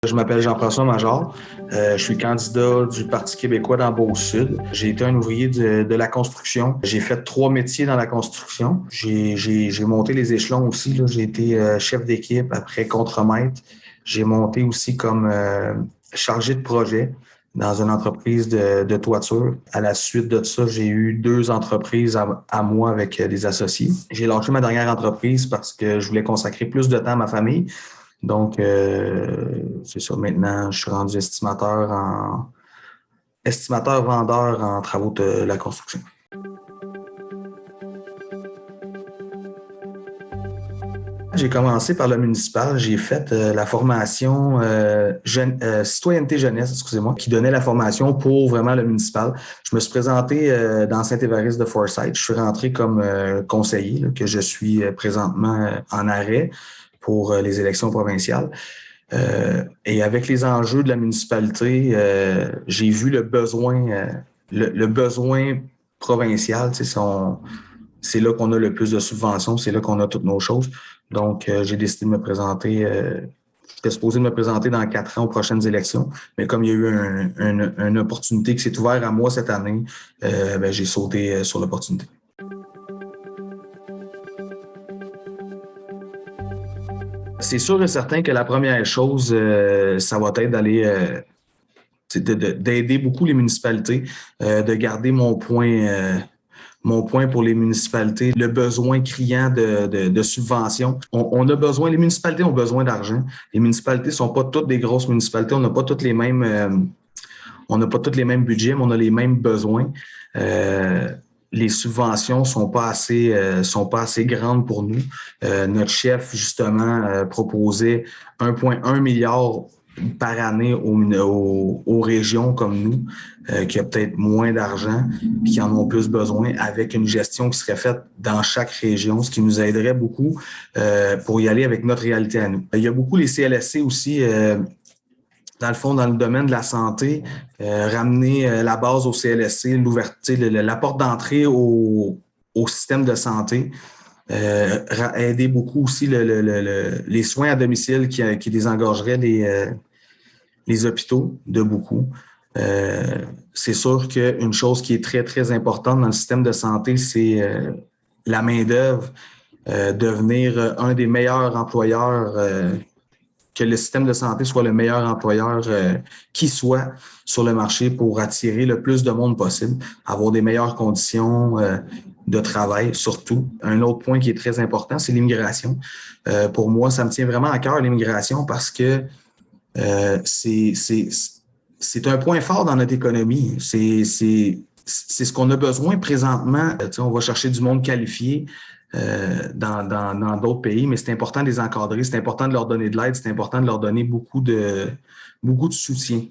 Je m'appelle Jean-François Major. Je suis candidat du Parti québécois dans Beauce-Sud. J'ai été un ouvrier de la construction. J'ai fait 3 métiers dans la construction. J'ai monté les échelons aussi, là. J'ai été chef d'équipe, après contremaître. J'ai monté aussi comme chargé de projet dans une entreprise de toiture. À la suite de ça, j'ai eu 2 entreprises à moi avec des associés. J'ai lâché ma dernière entreprise parce que je voulais consacrer plus de temps à ma famille. Donc, c'est ça. Maintenant, je suis rendu estimateur-vendeur en travaux de la construction. J'ai commencé par le municipal. J'ai fait la formation citoyenneté jeunesse, excusez-moi, qui donnait la formation pour vraiment le municipal. Je me suis présenté dans Saint-Évariste de Forsyth. Je suis rentré comme conseiller, là, que je suis présentement en arrêt pour les élections provinciales. Et avec les enjeux de la municipalité, j'ai vu le besoin, le besoin provincial. C'est là qu'on a le plus de subventions, c'est là qu'on a toutes nos choses. Donc, j'ai décidé de me présenter. J'étais supposé de me présenter dans 4 ans aux prochaines élections, mais comme il y a eu une opportunité qui s'est ouverte à moi cette année, j'ai sauté sur l'opportunité. C'est sûr et certain que la première chose, ça va être d'aider beaucoup les municipalités, de garder mon point pour les municipalités, le besoin criant de subventions. On a besoin, les municipalités ont besoin d'argent. Les municipalités sont pas toutes des grosses municipalités, on n'a pas toutes les mêmes, on n'a pas tous les mêmes budgets, mais on a les mêmes besoins. Les subventions sont pas assez grandes pour nous. Notre chef, justement, proposait 1,1 milliard par année aux régions comme nous, qui a peut-être moins d'argent et qui en ont plus besoin, avec une gestion qui serait faite dans chaque région, ce qui nous aiderait beaucoup pour y aller avec notre réalité à nous. Il y a beaucoup les CLSC aussi, dans le fond, dans le domaine de la santé, ramener la base au CLSC, l'ouverture, la porte d'entrée au système de santé. Aider beaucoup aussi les soins à domicile qui désengorgeraient les hôpitaux de beaucoup. C'est sûr qu'une chose qui est très, très importante dans le système de santé, c'est la main-d'œuvre, devenir un des meilleurs employeurs, que le système de santé soit le meilleur employeur qui soit sur le marché pour attirer le plus de monde possible, avoir des meilleures conditions de travail surtout. Un autre point qui est très important, c'est l'immigration. Pour moi, ça me tient vraiment à cœur, l'immigration, parce que c'est un point fort dans notre économie. C'est ce qu'on a besoin présentement. On va chercher du monde qualifié dans d'autres pays, mais c'est important de les encadrer, c'est important de leur donner de l'aide, c'est important de leur donner beaucoup de soutien.